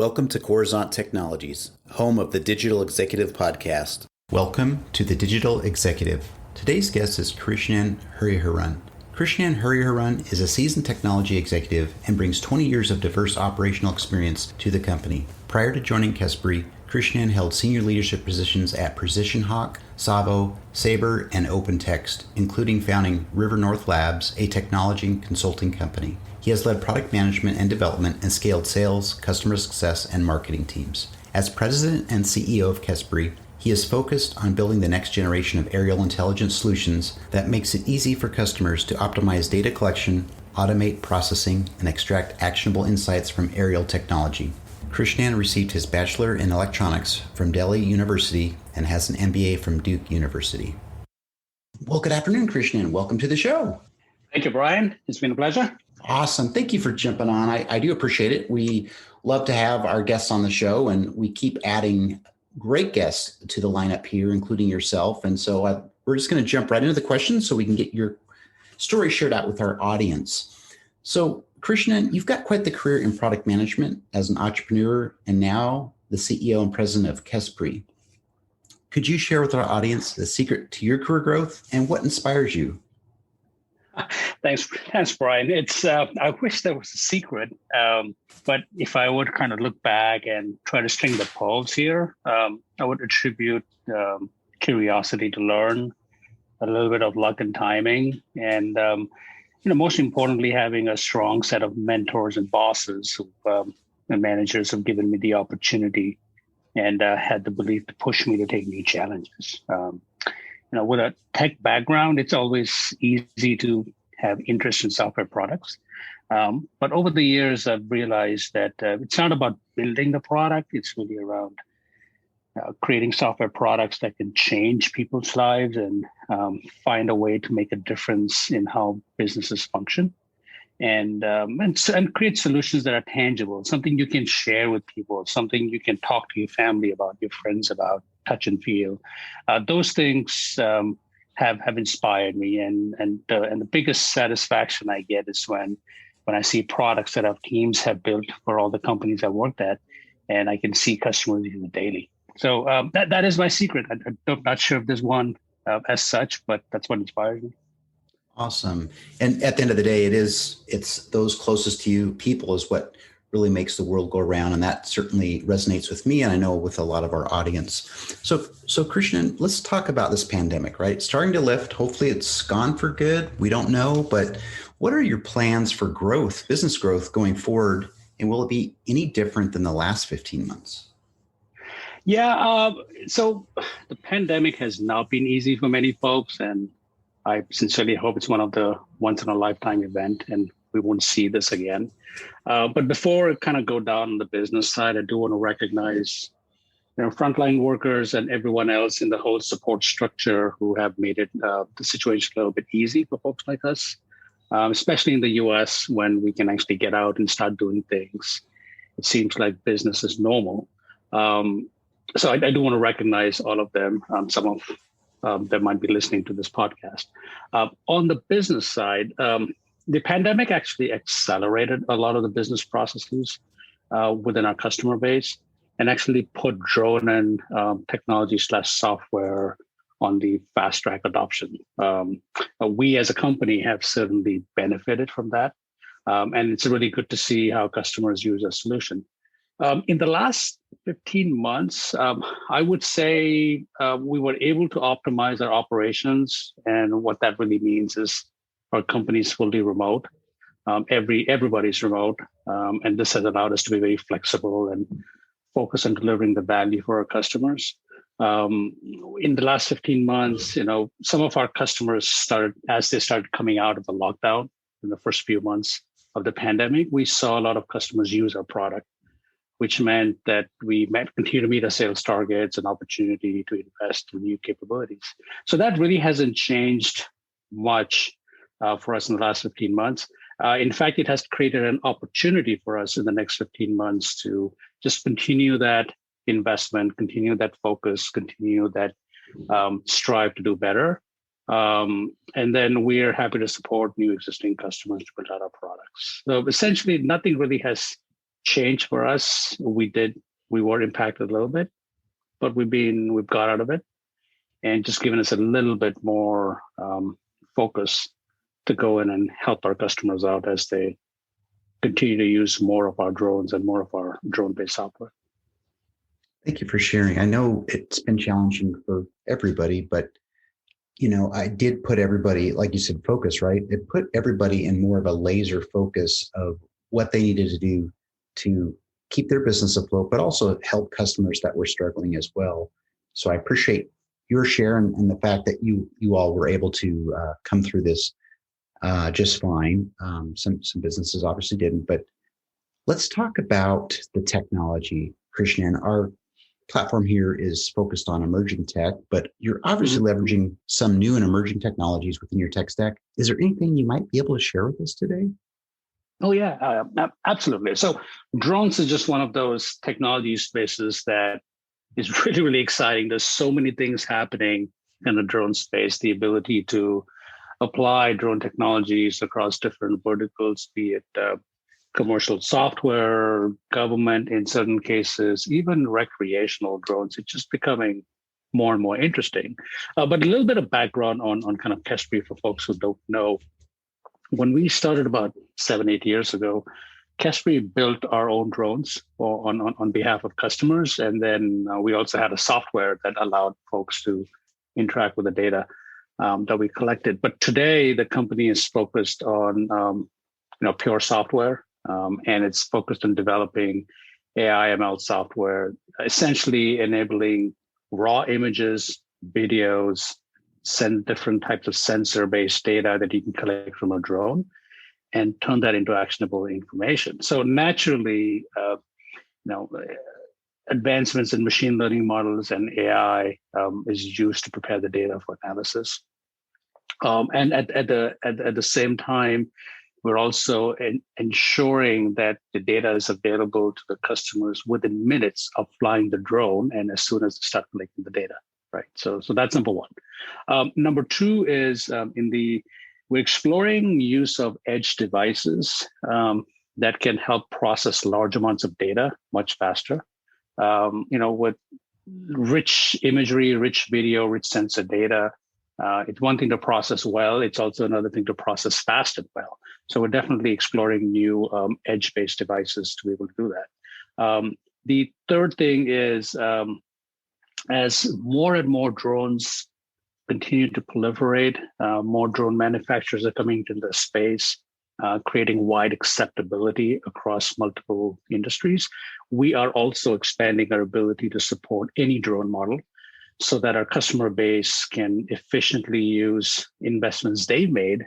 Welcome to Coruzant Technologies, home of the Digital Executive Podcast. Welcome to the Digital Executive. Today's guest is Krishnan Hariharan. Krishnan Hariharan is a seasoned technology executive and brings 20 years of diverse operational experience to the company. Prior to joining Kesbury, Krishnan held senior leadership positions at PrecisionHawk, Savo, Sabre, and OpenText, including founding River North Labs, a technology and consulting company. He has led product management and development and scaled sales, customer success, and marketing teams. As president and CEO of Kesbury, he is focused on building the next generation of aerial intelligence solutions that makes it easy for customers to optimize data collection, automate processing, and extract actionable insights from aerial technology. Krishnan received his bachelor in electronics from Delhi University and has an MBA from Duke University. Well, good afternoon, Krishnan. Welcome to the show. Thank you, Brian. It's been a pleasure. Awesome. Thank you for jumping on. I do appreciate it. We love to have our guests on the show, and we keep adding great guests to the lineup here, including yourself. And so we're just going to jump right into the questions so we can get your story shared out with our audience. So, Krishnan, you've got quite the career in product management as an entrepreneur and now the CEO and president of Kesbury. Could you share with our audience the secret to your career growth and what inspires you? Thanks, Brian. I wish there was a secret, but if I would kind of look back and try to string the pearls here, I would attribute curiosity to learn, a little bit of luck and timing, and most importantly, having a strong set of mentors and bosses, and managers who've given me the opportunity and had the belief to push me to take new challenges. With a tech background, it's always easy to have interest in software products. But over the years, I've realized that it's not about building the product. It's really around creating software products that can change people's lives and find a way to make a difference in how businesses function and create solutions that are tangible, something you can share with people, something you can talk to your family about, your friends about, touch and feel. Those things have inspired me, and the biggest satisfaction I get is when I see products that our teams have built for all the companies I worked at, and I can see customers using it daily. So that is my secret. I'm not sure if there's one as such, but that's what inspires me. Awesome. And at the end of the day, it's those closest to you, people, is what really makes the world go around. And that certainly resonates with me, and I know with a lot of our audience. So Krishnan, let's talk about this pandemic, right? It's starting to lift. Hopefully it's gone for good. We don't know, but what are your plans for growth, business growth going forward? And will it be any different than the last 15 months? Yeah. So the pandemic has not been easy for many folks, and I sincerely hope it's one of the once in a lifetime event and we won't see this again. But before I kind of go down on the business side, I do want to recognize frontline workers and everyone else in the whole support structure who have made it the situation a little bit easy for folks like us, especially in the US when we can actually get out and start doing things. It seems like business is normal. So I do want to recognize all of them. Some of them might be listening to this podcast. On the business side, the pandemic actually accelerated a lot of the business processes within our customer base and actually put drone and technology/software on the fast track adoption. We as a company have certainly benefited from that. And it's really good to see how customers use our solution. In the last 15 months, I would say we were able to optimize our operations. And what that really means is our company is fully remote. Everybody's remote. And this has allowed us to be very flexible and focus on delivering the value for our customers. In the last 15 months, some of our customers started coming out of the lockdown in the first few months of the pandemic, we saw a lot of customers use our product, which meant that we continue to meet our sales targets and opportunity to invest in new capabilities. So that really hasn't changed much for us in the last 15 months. In fact, it has created an opportunity for us in the next 15 months to just continue that investment, continue that focus, continue that strive to do better. And then we're happy to support new existing customers to build out our products. So essentially, nothing really has change for us. We were impacted a little bit, but we've got out of it, and just given us a little bit more focus to go in and help our customers out as they continue to use more of our drones and more of our drone-based software. Thank you for sharing. I know it's been challenging for everybody, but I did put everybody, like you said, focus, right? It put everybody in more of a laser focus of what they needed to do to keep their business afloat, but also help customers that were struggling as well. So I appreciate your share and the fact that you all were able to come through this just fine. Some businesses obviously didn't, but let's talk about the technology, Krishnan. Our platform here is focused on emerging tech, but you're obviously leveraging some new and emerging technologies within your tech stack. Is there anything you might be able to share with us today? Oh, yeah, absolutely. So drones is just one of those technology spaces that is really, really exciting. There's so many things happening in the drone space, the ability to apply drone technologies across different verticals, be it commercial software, government in certain cases, even recreational drones. It's just becoming more and more interesting. But a little bit of background on kind of Kespree for folks who don't know. When we started about 7-8 years ago, Kespree built our own drones on behalf of customers. And then we also had a software that allowed folks to interact with the data that we collected. But today, the company is focused on pure software. And it's focused on developing AI ML software, essentially enabling raw images, videos, send different types of sensor-based data that you can collect from a drone and turn that into actionable information. So naturally, advancements in machine learning models and AI is used to prepare the data for analysis. And at the same time, we're also ensuring that the data is available to the customers within minutes of flying the drone and as soon as they start collecting the data, right? So that's number one. Number two is we're exploring use of edge devices that can help process large amounts of data much faster. With rich imagery, rich video, rich sensor data, it's one thing to process well. It's also another thing to process fast and well. So we're definitely exploring new edge-based devices to be able to do that. The third thing is as more and more drones continue to proliferate, more drone manufacturers are coming into the space, creating wide acceptability across multiple industries. We are also expanding our ability to support any drone model so that our customer base can efficiently use investments they've made,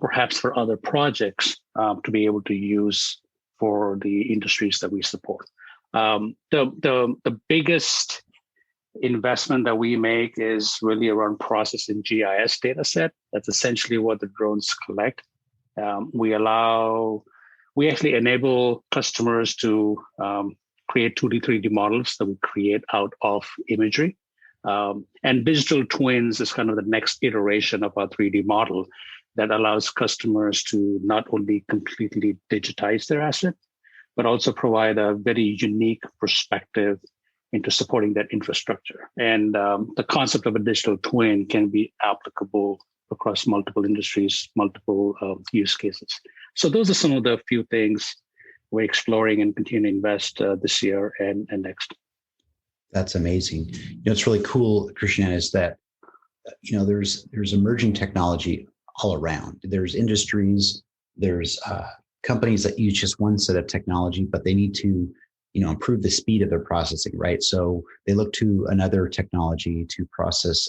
perhaps for other projects, to be able to use for the industries that we support. The biggest investment that we make is really around processing GIS data set. That's essentially what the drones collect. We actually enable customers to create 2D, 3D models that we create out of imagery. And digital twins is kind of the next iteration of our 3D model that allows customers to not only completely digitize their asset, but also provide a very unique perspective into supporting that infrastructure. And the concept of a digital twin can be applicable across multiple industries, multiple use cases. So those are some of the few things we're exploring and continue to invest this year and next. That's amazing. It's really cool, Krishnan, is that there's emerging technology all around. There's industries, there's companies that use just one set of technology, but they need to improve the speed of their processing, right? So they look to another technology to process,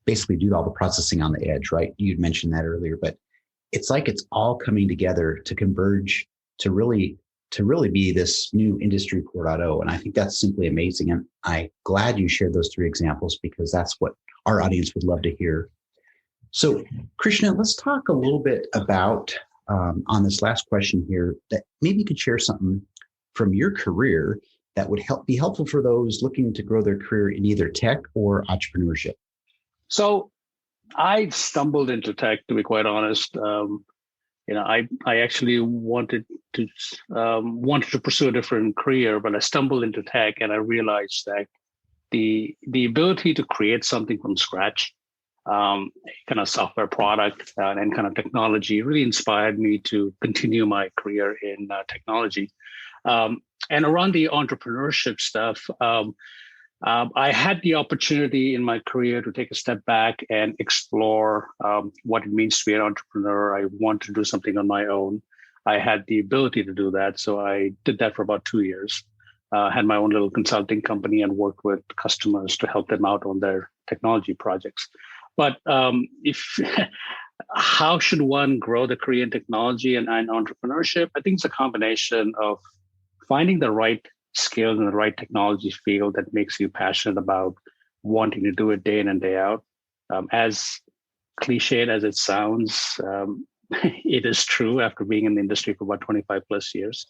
basically do all the processing on the edge, right? You'd mentioned that earlier, but it's like it's all coming together to converge to really be this new industry 4.0. And I think that's simply amazing. And I'm glad you shared those 3 examples because that's what our audience would love to hear. So Krishna, let's talk a little bit about, on this last question here, that maybe you could share something from your career that would be helpful for those looking to grow their career in either tech or entrepreneurship. So I stumbled into tech, to be quite honest. I actually wanted to pursue a different career, but I stumbled into tech and I realized that the ability to create something from scratch, kind of software product and kind of technology, really inspired me to continue my career in technology. And around the entrepreneurship stuff, I had the opportunity in my career to take a step back and explore what it means to be an entrepreneur. I wanted to do something on my own. I had the ability to do that. So I did that for about 2 years. Had my own little consulting company and worked with customers to help them out on their technology projects. But how should one grow the career in technology and entrepreneurship? I think it's a combination of finding the right skills in the right technology field that makes you passionate about wanting to do it day in and day out. As cliched as it sounds, it is true after being in the industry for about 25 plus years.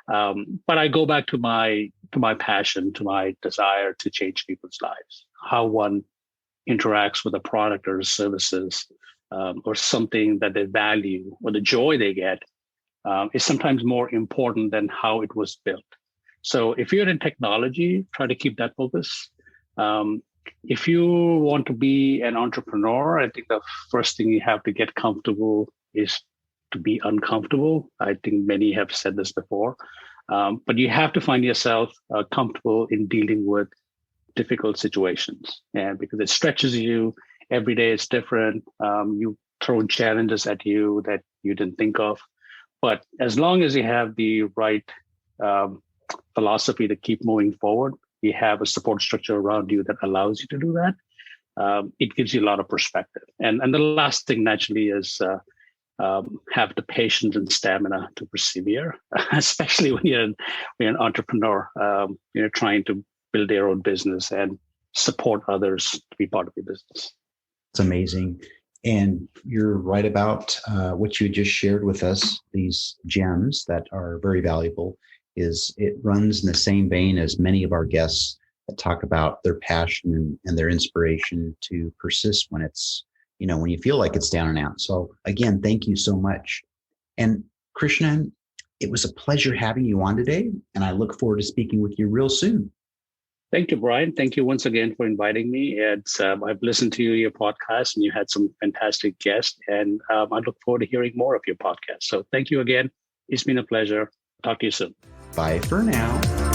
But I go back to my passion, to my desire to change people's lives. How one interacts with a product or services or something that they value or the joy they get is sometimes more important than how it was built. So if you're in technology, try to keep that focus. If you want to be an entrepreneur, I think the first thing you have to get comfortable is to be uncomfortable. I think many have said this before, but you have to find yourself comfortable in dealing with difficult situations, and because it stretches you. Every day is different. You throw challenges at you that you didn't think of, but as long as you have the right philosophy to keep moving forward, you have a support structure around you that allows you to do that. It gives you a lot of perspective. And the last thing naturally is have the patience and stamina to persevere, especially when you're an entrepreneur, trying to build their own business and support others to be part of your business. It's amazing. And you're right about what you just shared with us, these gems that are very valuable. Is it runs in the same vein as many of our guests that talk about their passion and their inspiration to persist when it's, when you feel like it's down and out. So again, thank you so much. And Krishnan, it was a pleasure having you on today, and I look forward to speaking with you real soon. Thank you, Brian. Thank you once again for inviting me. I've listened to your podcast and you had some fantastic guests, and I look forward to hearing more of your podcast. So thank you again. It's been a pleasure. Talk to you soon. Bye for now.